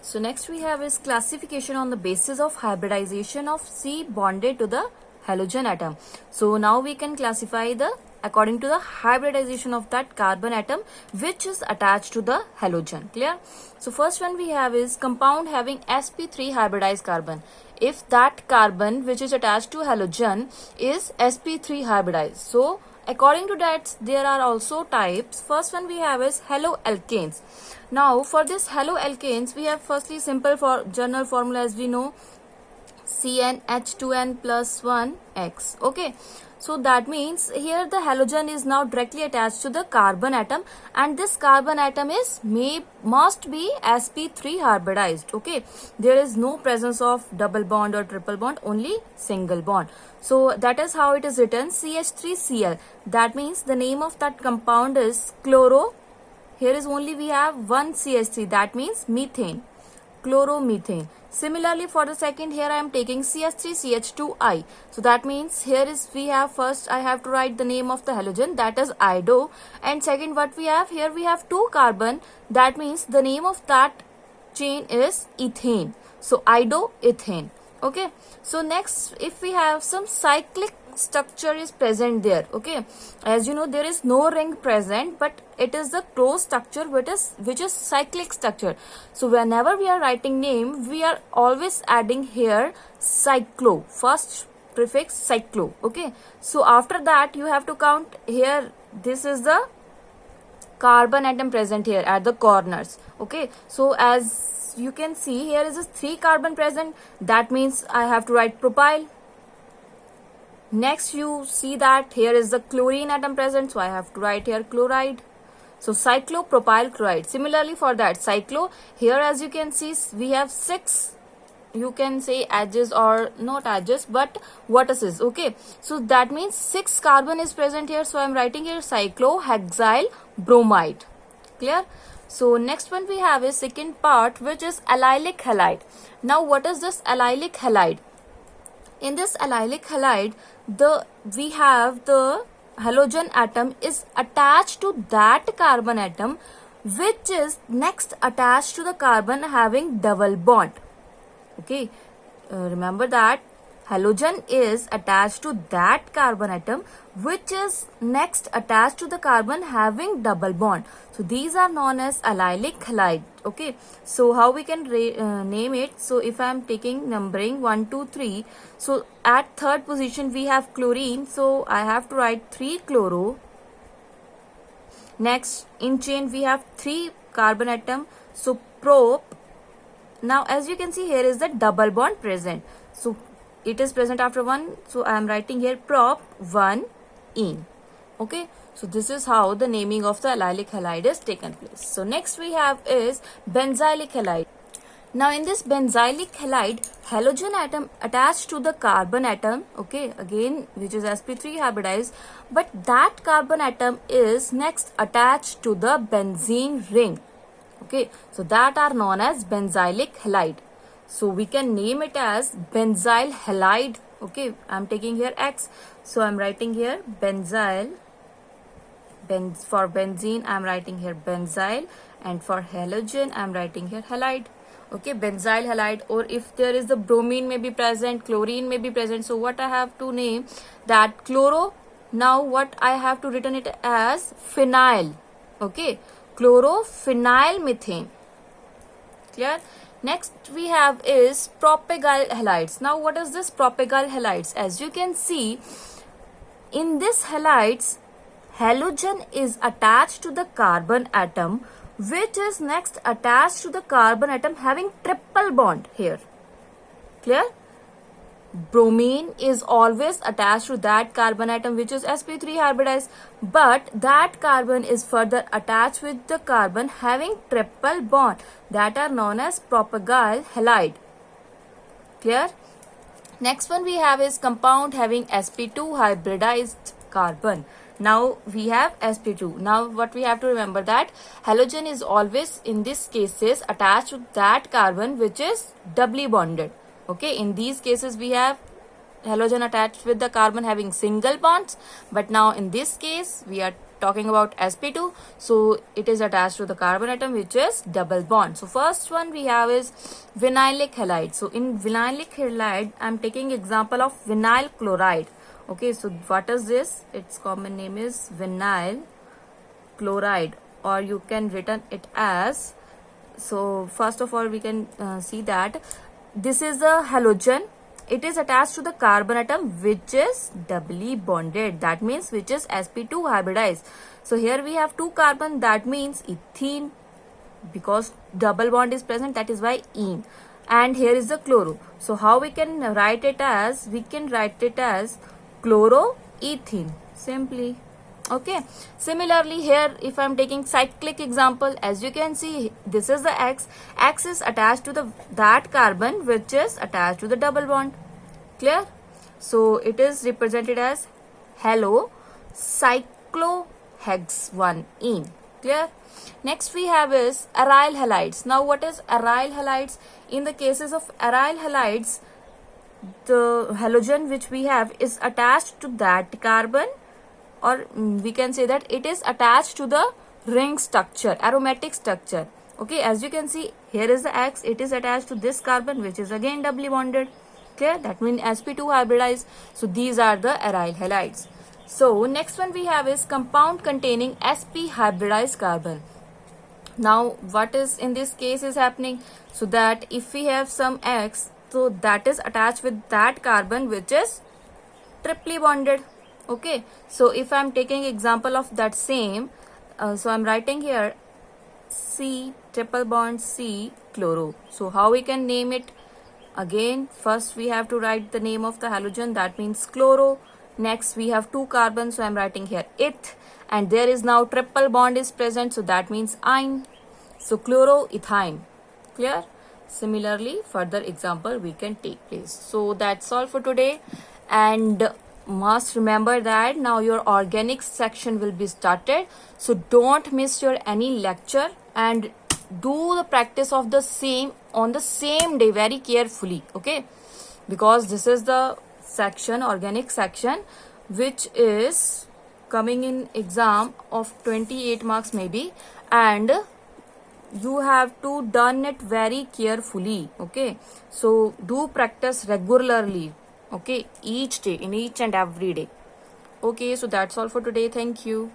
So next we have is classification on the basis of hybridization of C bonded to the halogen atom. So now we can classify the according to the hybridization of that carbon atom which is attached to the halogen. Clear? So first one we have is compound having sp3 hybridized carbon. If that carbon which is attached to halogen is sp3 hybridized. So according to that there are also types. First one we have is haloalkanes. Now for this haloalkanes we have firstly simple for general formula as we know CnH2n plus 1x. Okay, so that means here the halogen is now directly attached to the carbon atom and this carbon atom is must be sp3 hybridized. Okay, there is no presence of double bond or triple bond, only single bond. So that is how it is written CH3Cl. That means the name of that compound is chloro. Here is only we have one CH3, that means methane, chloromethane. Similarly for the second, here I am taking CH3CH2I. So that means here is we have first I have to write the name of the halogen, that is ido, and second what we have here, we have two carbon, that means the name of that chain is ethane. So idoethane. Okay, so next if we have some cyclic structure is present there. Okay, as you know there is no ring present but it is the closed structure which is cyclic structure. So whenever we are writing name we are always adding here cyclo, first prefix cyclo. Okay, so after that you have to count here, this is the carbon atom present here at the corners. Okay, so as you can see here is a 3 carbon present, that means I have to write propyl. Next you see that here is the chlorine atom present, so I have to write here chloride. So cyclopropyl chloride. Similarly for that cyclo, here as you can see we have 6, you can say edges or not edges but vertices. Okay, so that means 6 carbon is present here, so I am writing here cyclohexyl bromide. Clear? So next one we have is second part which is allylic halide. Now what is this allylic halide? In this allylic halide we have the halogen atom is attached to that carbon atom which is next attached to the carbon having double bond. Okay, remember that halogen is attached to that carbon atom which is next attached to the carbon having double bond. So these are known as allylic halide. Okay, so how we can name it? So if I am taking numbering 1 2 3, so at third position we have chlorine, so I have to write 3 chloro. Next in chain we have 3 carbon atom, so prop. Now as you can see here is the double bond present, so it is present after 1, so I am writing here prop 1 ene. Okay, so this is how the naming of the allylic halide is taken place. So next we have is benzylic halide. Now in this benzylic halide, halogen atom attached to the carbon atom, okay, again which is sp3 hybridized, but that carbon atom is next attached to the benzene ring. Okay, so that are known as benzylic halide. So we can name it as benzyl halide. Okay, I'm taking here X, so I'm writing here benzyl. For benzene I'm writing here benzyl, and for halogen I'm writing here halide. Okay, benzyl halide. Or if there is the bromine may be present, chlorine may be present, so what I have to name that chloro. Now what I have to written it as phenyl. Okay, chlorophenyl methane. Clear? Next we have is propagyl halides. Now what is this propagyl halides? As you can see in this halides, halogen is attached to the carbon atom which is next attached to the carbon atom having triple bond here. Clear? Bromine is always attached to that carbon atom which is sp3 hybridized, but that carbon is further attached with the carbon having triple bond, that are known as propagyl halide. Clear? Next one we have is compound having sp2 hybridized carbon. Now we have sp2. Now what we have to remember that halogen is always in this cases attached to that carbon which is doubly bonded. Okay, in these cases we have halogen attached with the carbon having single bonds, but now in this case we are talking about sp2, so it is attached to the carbon atom which is double bond. So first one we have is vinylic halide. So in vinylic halide, I'm taking example of vinyl chloride. Okay, so what is this? Its common name is vinyl chloride, or you can written it as, so first of all we can see that this is a halogen. It is attached to the carbon atom which is doubly bonded, that means which is sp2 hybridized. So here we have two carbon, that means ethene, because double bond is present, that is why ene. And here is the chloro. So how we can write it as? We can write it as chloroethene simply. Okay, similarly here if I'm taking cyclic example, as you can see, this is the X is attached to the that carbon which is attached to the double bond. Clear? So it is represented as halo cyclohexane. Clear? Next we have is aryl halides. Now what is aryl halides? In the cases of aryl halides, the halogen which we have is attached to that carbon, or we can say that it is attached to the ring structure, aromatic structure. Okay, as you can see, here is the X, it is attached to this carbon which is again doubly bonded. Clear? That means sp2 hybridized. So these are the aryl halides. So next one we have is compound containing sp hybridized carbon. Now what is in this case is happening? So that if we have some X, so that is attached with that carbon which is triply bonded. Okay, so if I'm taking example of that same, so I'm writing here C triple bond C chloro. So how we can name it? Again, first we have to write the name of the halogen, that means chloro. Next we have two carbons, so I'm writing here eth, and there is now triple bond is present, so that means ine. So chloroethine. Clear? Similarly, further example we can take place. So that's all for today, and must remember that now your organic section will be started, so don't miss your any lecture and do the practice of the same on the same day very carefully. Okay, because this is the section, organic section, which is coming in exam of 28 marks maybe, and you have to done it very carefully. Okay, so do practice regularly. Okay, each day, in each and every day. Okay, so that's all for today. Thank you.